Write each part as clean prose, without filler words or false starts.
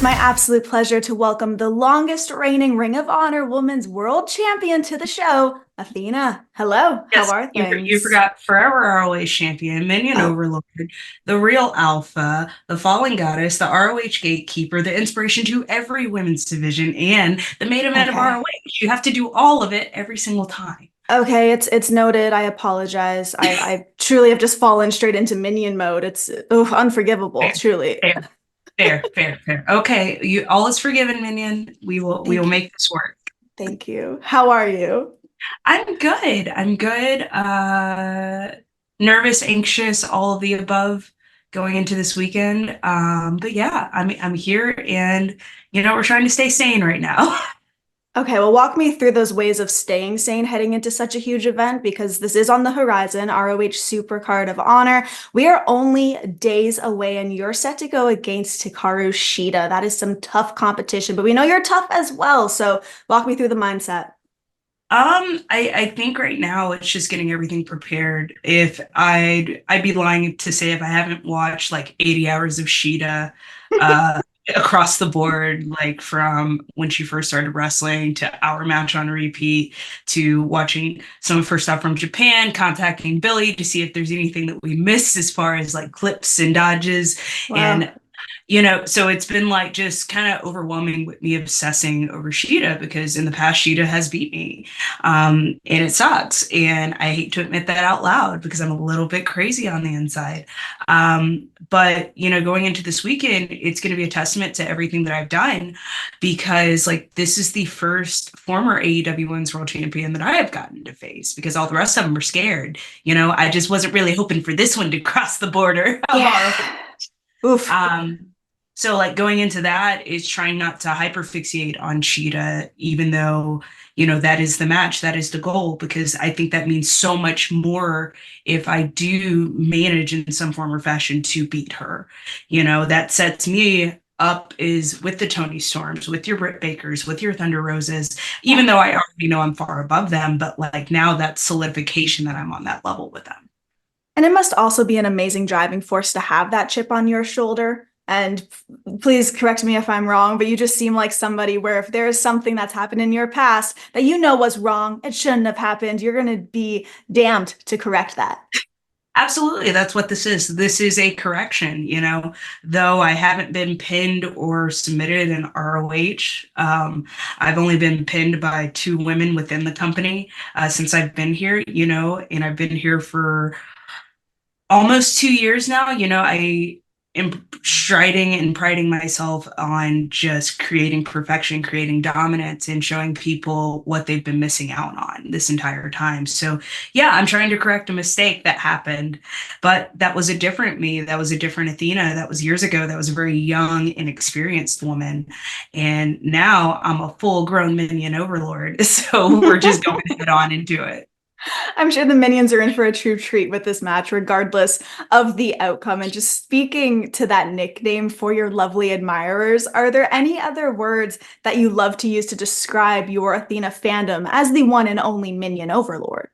my absolute pleasure to welcome the longest reigning Ring of Honor Women's World Champion to the show, Athena. Hello, how Yes, are you things? forgot Forever ROH champion, Minion Oh, Overlord, the real alpha, the fallen goddess, the ROH gatekeeper, the inspiration to every women's division, and the main event of okay. ROH. You have to do all of it every single time. Okay, it's noted. I apologize. I truly have just fallen straight into minion mode. It's unforgivable, Fair, truly. fair, fair. Okay, you all is forgiven, Minion. We will Thank you. make this work. Thank you. How are you? I'm good. I'm good. Nervous, anxious, all of the above going into this weekend. But yeah, I'm here and we're trying to stay sane right now. Okay, well, walk me through those ways of staying sane heading into such a huge event because this is on the horizon, ROH Supercard of Honor. We are only days away, and you're set to go against Hikaru Shida. That is some tough competition, but we know you're tough as well. So walk me through the mindset. I think right now it's just getting everything prepared. If I'd be lying to say if I haven't watched like 80 hours of Sheeta uh across the board, like from when she first started wrestling to our match on repeat to watching some of her stuff from Japan, contacting Billy to see if there's anything that we missed as far as like clips and dodges. Wow. And so it's been like just kind of overwhelming with me obsessing over Sheeta because in the past Sheeta has beat me. And it sucks. And I hate to admit that out loud because I'm a little bit crazy on the inside. But going into this weekend, it's going to be a testament to everything that I've done because like this is the first former AEW Women's World Champion that I have gotten to face because all the rest of them are scared. I just wasn't really hoping for this one to cross the border of Yeah. our Oof. um, so like going into that is trying not to hyperfixate on Cheetah, even though, that is the match, that is the goal, because I think that means so much more if I do manage in some form or fashion to beat her. That sets me up is with the Tony Storms, with your Britt Bakers, with your Thunder Roses, Yeah. even though I already know I'm far above them, but like now that solidification that I'm on that level with them. And it must also be an amazing driving force to have that chip on your shoulder. And please correct me if I'm wrong, but you just seem like somebody where if there is something that's happened in your past that you know was wrong, it shouldn't have happened, you're going to be damned to correct that. Absolutely, that's what this is. This is a correction, though I haven't been pinned or submitted in ROH. I've only been pinned by two women within the company since I've been here, and I've been here for almost 2 years now. I am striding and priding myself on just creating perfection, creating dominance, and showing people what they've been missing out on this entire time. So, yeah, I'm trying to correct a mistake that happened, but that was a different me. That was a different Athena. That was years ago. That was a very young, inexperienced woman. And now I'm a full grown minion overlord. So we're just going head on into it. I'm sure the minions are in for a true treat with this match, regardless of the outcome. And just speaking to that nickname for your lovely admirers, are there any other words that you love to use to describe your Athena fandom as the one and only minion overlord?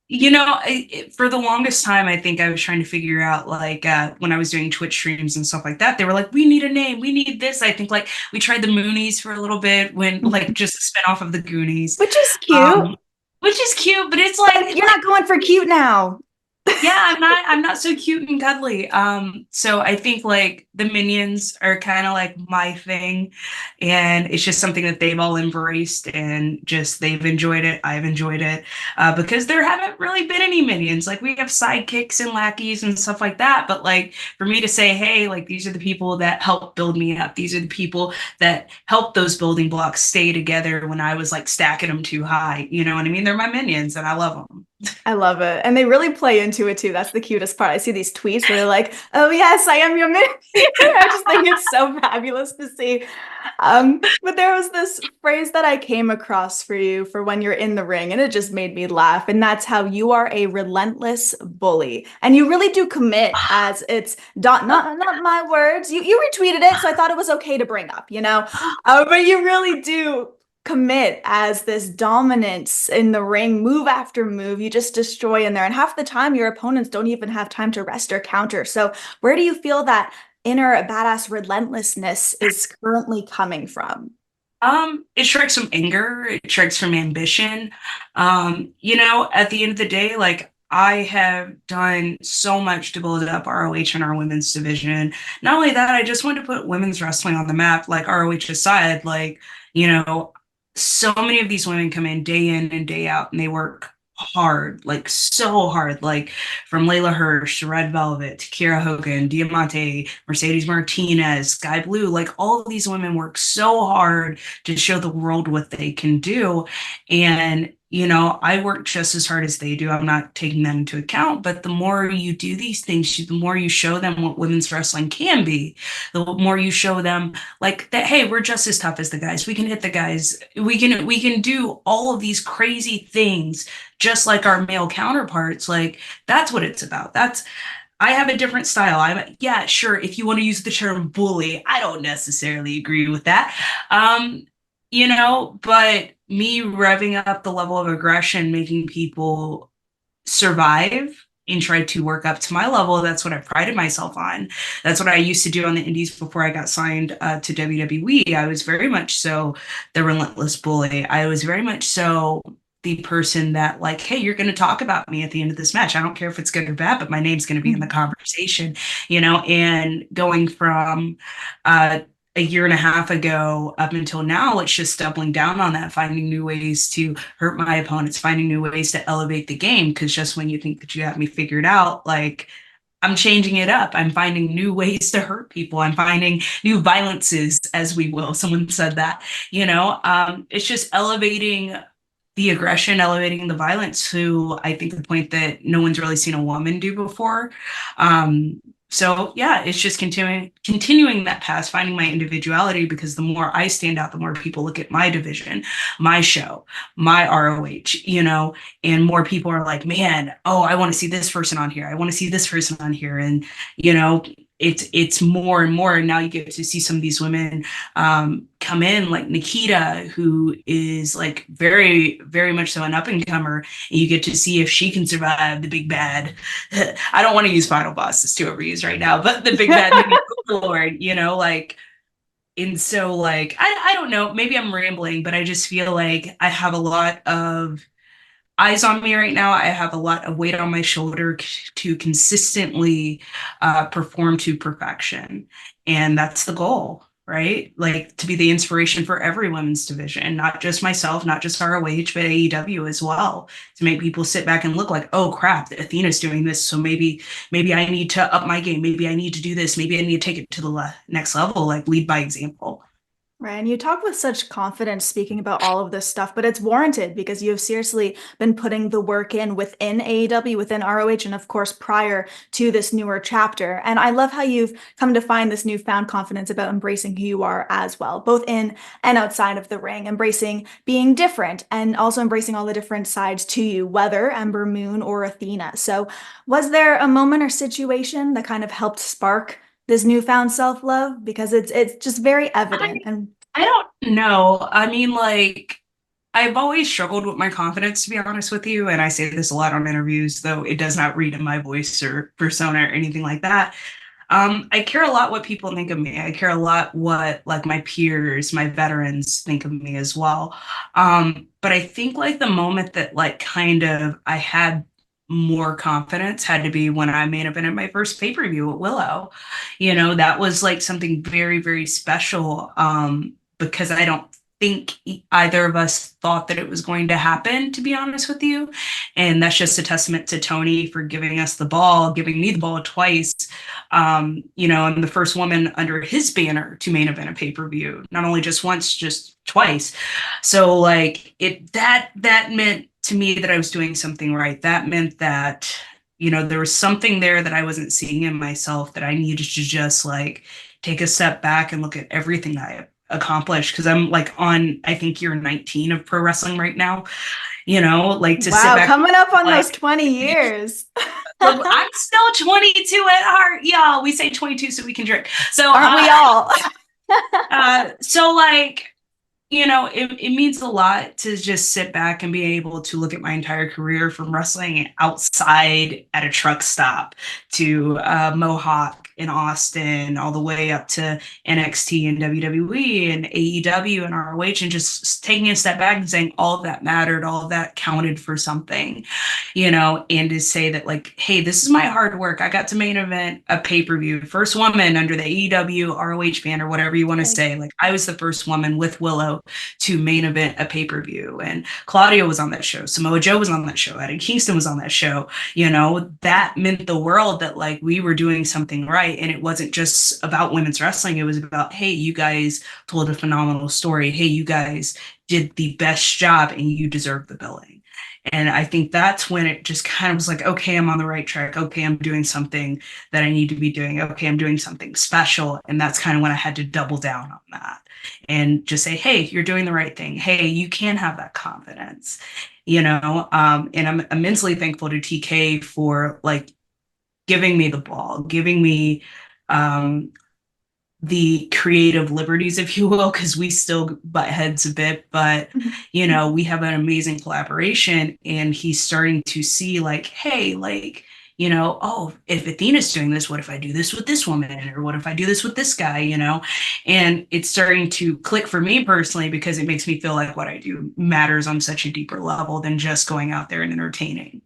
For the longest time, I think I was trying to figure out, like, when I was doing Twitch streams and stuff like that, they were like, we need a name, we need this. I think, like, we tried the Moonies for a little bit when, like, just a spinoff of the Goonies, Which is cute, um, which is cute, but but you're not going for cute now. yeah, I'm not so cute and cuddly. So I think like the minions are kind of like my thing, and it's just something that they've all embraced and just they've enjoyed it. I've enjoyed it because there haven't really been any minions. Like we have sidekicks and lackeys and stuff like that, but like for me to say, hey, like these are the people that help build me up. These are the people that help those building blocks stay together when I was like stacking them too high. You know what I mean? They're my minions, and I love them. I love it. And they really play into it too. That's the cutest part. I see these tweets where they're like, oh, yes, I am your minion. I just think it's so fabulous to see. But there was this phrase that I came across for you for when you're in the ring, and it just made me laugh. And that's how you are a relentless bully. And you really do commit as it's not my words. You retweeted it, so I thought it was okay to bring up, you know? But you really do commit as this dominance in the ring, move after move. You just destroy in there. And half the time, your opponents don't even have time to rest or counter. So, where do you feel that inner badass relentlessness is currently coming from? It strikes from anger, it strikes from ambition. At the end of the day, like I have done so much to build up ROH and our women's division. Not only that, I just wanted to put women's wrestling on the map, like ROH aside, you know, so many of these women come in and day out and they work hard, like so hard, like from Layla Hirsch to Red Velvet to Kira Hogan, Diamante, Mercedes Martinez, Sky Blue, like all of these women work so hard to show the world what they can do. And, I work just as hard as they do. I'm not taking that into account, but the more you do these things, the more you show them what women's wrestling can be, the more you show them like that, hey, we're just as tough as the guys. We can hit the guys. We can do all of these crazy things just like our male counterparts. Like that's what it's about. I have a different style. Yeah, sure. If you want to use the term bully, I don't necessarily agree with that. But me revving up the level of aggression, making people survive and try to work up to my level, that's what I prided myself on. That's what I used to do on the indies before I got signed to WWE. I was very much so the relentless bully. I was very much so the person that like, hey, you're going to talk about me at the end of this match. I don't care if it's good or bad, but my name's going to be in the conversation, and going from a year and a half ago up until now, it's just doubling down on that, finding new ways to hurt my opponents, finding new ways to elevate the game. Because just when you think that you have me figured out, like I'm changing it up. I'm finding new ways to hurt people. I'm finding new violences, as we will. Someone said that, it's just elevating the aggression, elevating the violence to, I think, the point that no one's really seen a woman do before. So yeah, it's just continuing that path, finding my individuality, because the more I stand out, the more people look at my division, my show, my ROH, and more people are like, man, oh, I want to see this person on here. I want to see this person on here. And, it's more and more. And now you get to see some of these women come in, like Nikita, who is like very, very much so an up and comer. And you get to see if she can survive the big bad. I don't want to use Final Boss, it's too overused right now, but the big bad Minion Overlord, and so I don't know, maybe I'm rambling, but I just feel like I have a lot of eyes on me right now. I have a lot of weight on my shoulder to consistently perform to perfection. And that's the goal, right? Like to be the inspiration for every women's division, not just myself, not just ROH, but AEW as well, to make people sit back and look like, oh crap, Athena's doing this. So maybe I need to up my game. Maybe I need to do this. Maybe I need to take it to the next level, like lead by example. Right. And you talk with such confidence speaking about all of this stuff, but it's warranted because you've seriously been putting the work in within AEW, within ROH, and of course, prior to this newer chapter. And I love how you've come to find this newfound confidence about embracing who you are as well, both in and outside of the ring, embracing being different and also embracing all the different sides to you, whether Ember Moon or Athena. So, was there a moment or situation that kind of helped spark this newfound self-love? Because it's just very evident. And I don't know. I mean, like, I've always struggled with my confidence, to be honest with you. And I say this a lot on interviews, though it does not read in my voice or persona or anything like that. I care a lot what people think of me. I care a lot what like my peers, my veterans think of me as well. But I think like the moment that like kind of I had more confidence had to be when I main evented my first pay-per-view at Willow. That was like something very, very special. Because I don't think either of us thought that it was going to happen, to be honest with you. And that's just a testament to Tony for giving us the ball, giving me the ball twice. I'm the first woman under his banner to main event a pay-per-view, not only just once, just twice. So like that meant to me that I was doing something right. That meant that, there was something there that I wasn't seeing in myself that I needed to just like take a step back and look at everything I accomplished. Cause I'm like on, I think year 19 of pro wrestling right now, like to sit wow, back. coming up on Like, those 20 years. I'm still 22 at heart, y'all. We say 22 so we can drink. So Aren't we all? so like, it means a lot to just sit back and be able to look at my entire career from wrestling outside at a truck stop to Mohawk in Austin, all the way up to NXT and WWE and AEW and ROH, and just taking a step back and saying all of that mattered, all of that counted for something, and to say that, like, hey, this is my hard work. I got to main event a pay-per-view, first woman under the AEW ROH banner, or whatever you want to say. Like, I was the first woman with Willow to main event a pay-per-view, and Claudia was on that show, Samoa Joe was on that show, Eddie Kingston was on that show. That meant the world, that like we were doing something right, and it wasn't just about women's wrestling. It was about, hey, you guys told a phenomenal story, hey, you guys did the best job, and you deserve the billing. And I think that's when it just kind of was like, okay, I'm on the right track. Okay, I'm doing something that I need to be doing. Okay, I'm doing something special. And that's kind of when I had to double down on that and just say, hey, you're doing the right thing. Hey, you can have that confidence, and I'm immensely thankful to TK for like giving me the ball, giving me the creative liberties, if you will, because we still butt heads a bit, but we have an amazing collaboration, and he's starting to see like, hey, like, oh, if Athena's doing this, what if I do this with this woman? Or what if I do this with this guy, And it's starting to click for me personally, because it makes me feel like what I do matters on such a deeper level than just going out there and entertaining.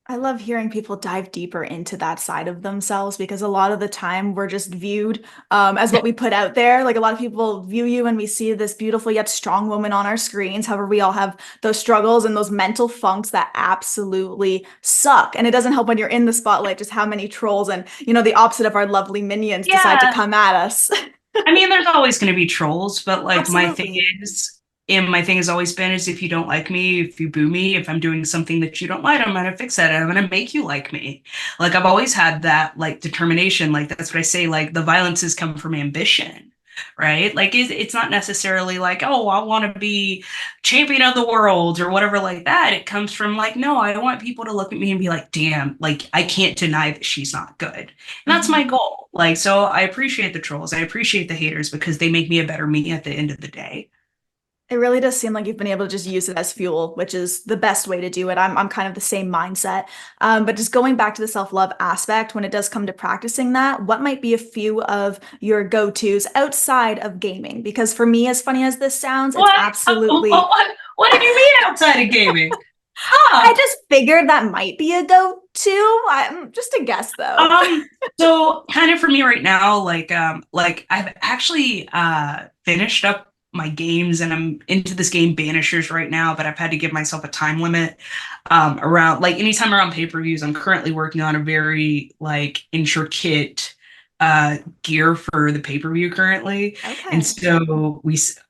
I love hearing people dive deeper into that side of themselves, because a lot of the time we're just viewed as what we put out there. Like, a lot of people view you and we see this beautiful yet strong woman on our screens. However, we all have those struggles and those mental funks that absolutely suck. And it doesn't help when you're in the spotlight just how many trolls and, the opposite of our lovely minions decide to come at us. I mean, there's always going to be trolls, but like Absolutely. my thing has always been is, if you don't like me, if you boo me, if I'm doing something that you don't like, I'm gonna fix that. I'm gonna make you like me. Like, I've always had that like determination. Like, that's what I say. Like, the violences come from ambition, right? Like, it's not necessarily like, oh, I want to be champion of the world or whatever like that. It comes from like, no, I want people to look at me and be like, damn, like, I can't deny that she's not good. And that's my goal. Like, so I appreciate the trolls. I appreciate the haters, because they make me a better me at the end of the day. It really does seem like you've been able to just use it as fuel, which is the best way to do it. I'm kind of the same mindset. But just going back to the self-love aspect, when it does come to practicing that, what might be a few of your go-tos outside of gaming? Because for me, as funny as this sounds, it's What? absolutely. What did you mean outside of gaming? I Huh. just figured that might be a go-to. Just a guess, though. So kind of for me right now, like I've actually finished up my games, and I'm into this game Banishers right now, but I've had to give myself a time limit around, like, anytime around pay-per-views. I'm currently working on a very like intricate gear for the pay-per-view currently. And Okay. so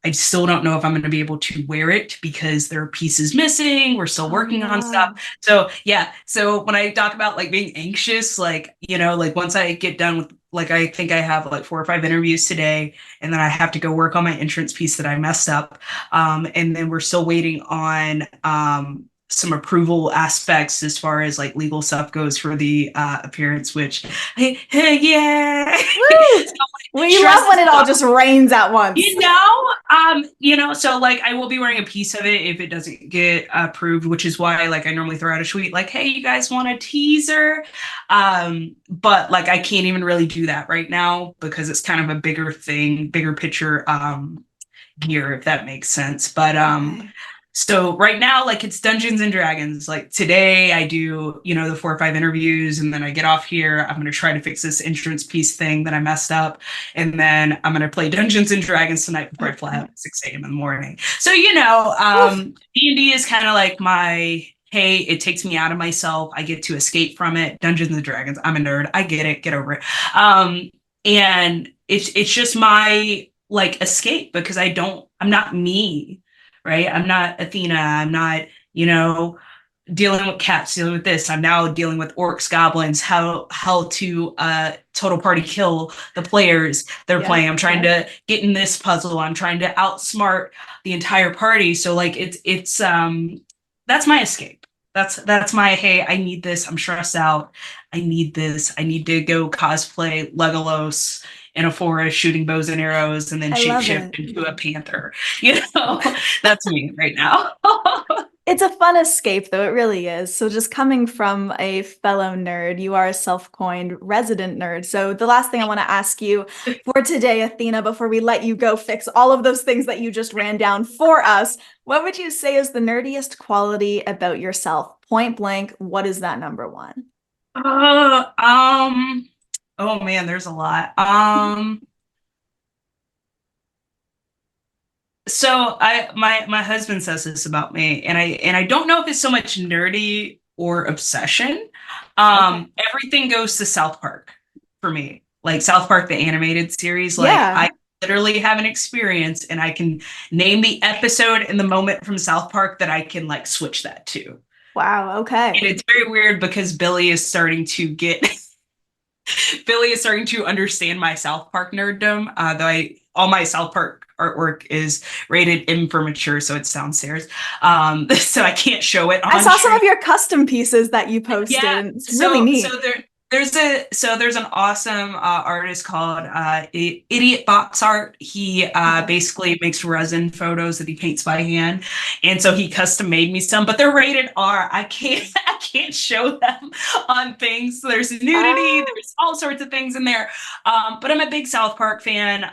I still don't know if I'm going to be able to wear it, because there are pieces missing. We're still Oh, working on stuff. no. So yeah, so when I talk about like being anxious, like, like once I get done with, like, I think I have like 4 or 5 interviews today, and then I have to go work on my entrance piece that I messed up. And then we're still waiting on some approval aspects as far as like legal stuff goes for the appearance, which yeah. Woo! So, We stress love when is it all up. just rains at once. So like I will be wearing a piece of it if it doesn't get approved, which is why like I normally throw out a tweet like, hey, you guys want a teaser? But like I can't even really do that right now, because it's kind of a bigger thing, bigger picture gear, if that makes sense. But Okay. so right now, like, it's Dungeons and Dragons. Like, today I do, the 4 or 5 interviews, and then I get off here. I'm gonna try to fix this entrance piece thing that I messed up, and then I'm gonna play Dungeons and Dragons tonight before I fly out Okay. at 6 a.m. in the morning. So, Woof. D&D is kind of like my, hey, it takes me out of myself. I get to escape from it. Dungeons and Dragons, I'm a nerd. I get it. Get over it. And it's just my like escape, because I'm not me, right? I'm not Athena. I'm not, dealing with cats, dealing with this. I'm now dealing with orcs, goblins, how to total party kill the players they're Yeah. playing. I'm trying to get in this puzzle. I'm trying to outsmart the entire party. So like it's that's my escape. That's my, hey, I need this. I'm stressed out. I need this. I need to go cosplay Legolas in a forest shooting bows and arrows, and then I love shapeshift it. into a panther. You know, that's me right now. It's a fun escape, though. It really is. So, just coming from a fellow nerd, you are a self-coined resident nerd. So, the last thing I want to ask you for today, Athena, before we let you go fix all of those things that you just ran down for us, what would you say is the nerdiest quality about yourself? Point blank, what is that number one? Uh, um, oh man, there's a lot. So my husband says this about me, and I don't know if it's so much nerdy or obsession. Okay. Everything goes to South Park for me. Like South Park, the animated series, like Yeah. I literally have an experience and I can name the episode and the moment from South Park that I can like switch that to. Wow. And Okay. it's very weird because Billy is starting to get Billy is starting to understand my South Park nerddom. Though all my South Park artwork is rated M for mature, so it's downstairs. So I can't show it I on saw some stream. of your custom pieces that you posted, Yeah. and it's really neat. There's an awesome artist called Idiot Box Art. He Okay. basically makes resin photos that he paints by hand, and so he custom made me some. But they're rated R. I can't I can't show them on things. So there's nudity. Ah, There's all sorts of things in there. But I'm a big South Park fan.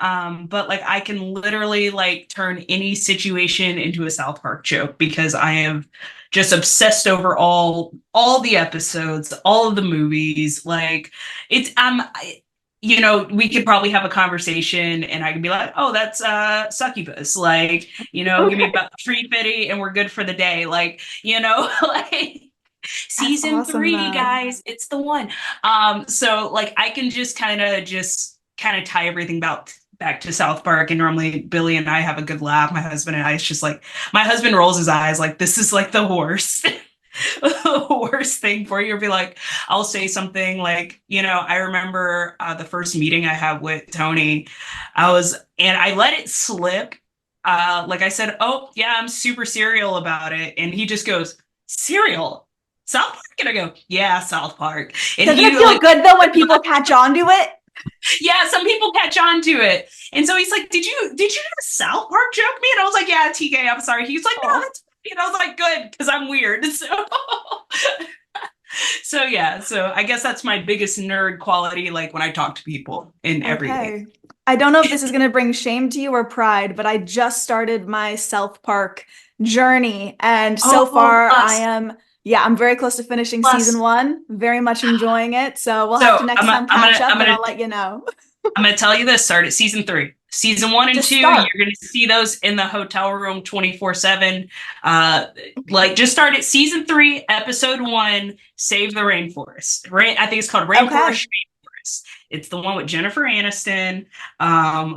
But like I can literally like turn any situation into a South Park joke because I have just obsessed over all the episodes, all of the movies. Like it's we could probably have a conversation and I could be like, oh, that's succubus. Like, give me okay. about 350 and we're good for the day. Like, like That's season awesome, 3, though. guys, it's the one. So like I can just kind of tie everything back to South Park, and normally Billy and I have a good laugh. My husband and I, it's just like my husband rolls his eyes like this is like the worst. Worst thing for you or be like I'll say something like I remember the first meeting I had with Tony. I let it slip. Like I said, oh yeah, I'm super serial about it, and he just goes, serial South Park, and I go, yeah, South Park. And Doesn't it he feel like, good though when people catch on to it? yeah, some people catch on to it. And so he's like, did you South Park joke me? And I was like, yeah, TK, I'm sorry. He's like, no, Oh, that's, and I was like, good, because I'm weird. So yeah, so I guess that's my biggest nerd quality, like when I talk to people in everything. okay. I don't know if this is going to bring shame to you or pride, but I just started my South Park journey. And so Oh, far, plus, I'm very close to finishing season plus. one, very much enjoying it. So we'll have to So next time I'm catch gonna up I'm and gonna I'll let you know. I'm gonna tell you this. Start at season 3. Season 1 and Just 2, start. you're gonna see those in the hotel room 24/7. Uh, like just start at season 3, episode 1. Save the rainforest. I think it's called Okay. Rainforest. It's the one with Jennifer Aniston,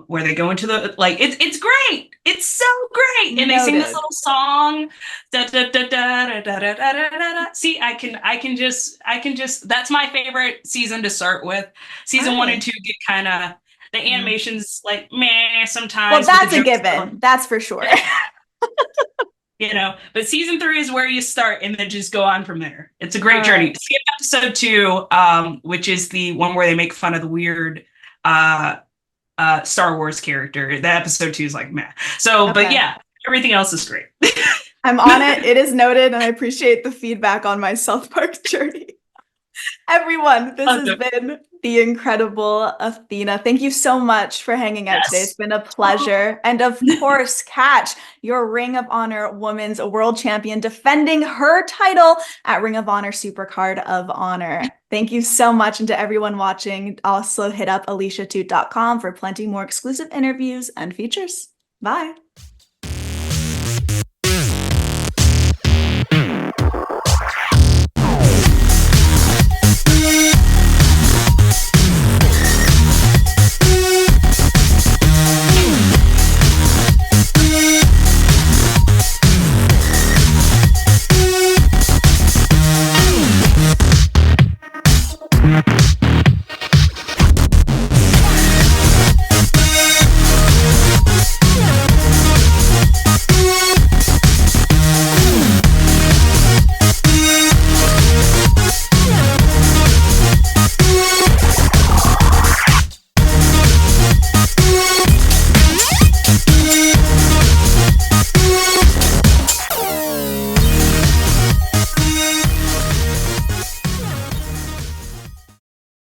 where they go into the like. It's great. It's so great, and they sing this Noted. little song. Da, da, da, da, da, da, da, da, da, da. See, I can just. That's my favorite season to start with. All Season 1 and right. 2 get kind of the Yeah. animation's like meh Well, sometimes, but the that's a jokes are like, given. That's for sure. but season 3 is where you start and then just go on from there. It's a All great journey. right. Skip episode 2, which is the one where they make fun of the weird uh Star Wars character. The episode 2 is like meh. So, but Okay. yeah, everything else is great. I'm on it. It is noted, and I appreciate the feedback on my South Park journey. Everyone, this has Awesome. been the incredible Athena. Thank you so much for hanging out today. It's Yes. been a pleasure. And of course, catch your Ring of Honor Women's World Champion defending her title at Ring of Honor Supercard of Honor. Thank you so much. And to everyone watching, also hit up aliciatoot.com for plenty more exclusive interviews and features. Bye.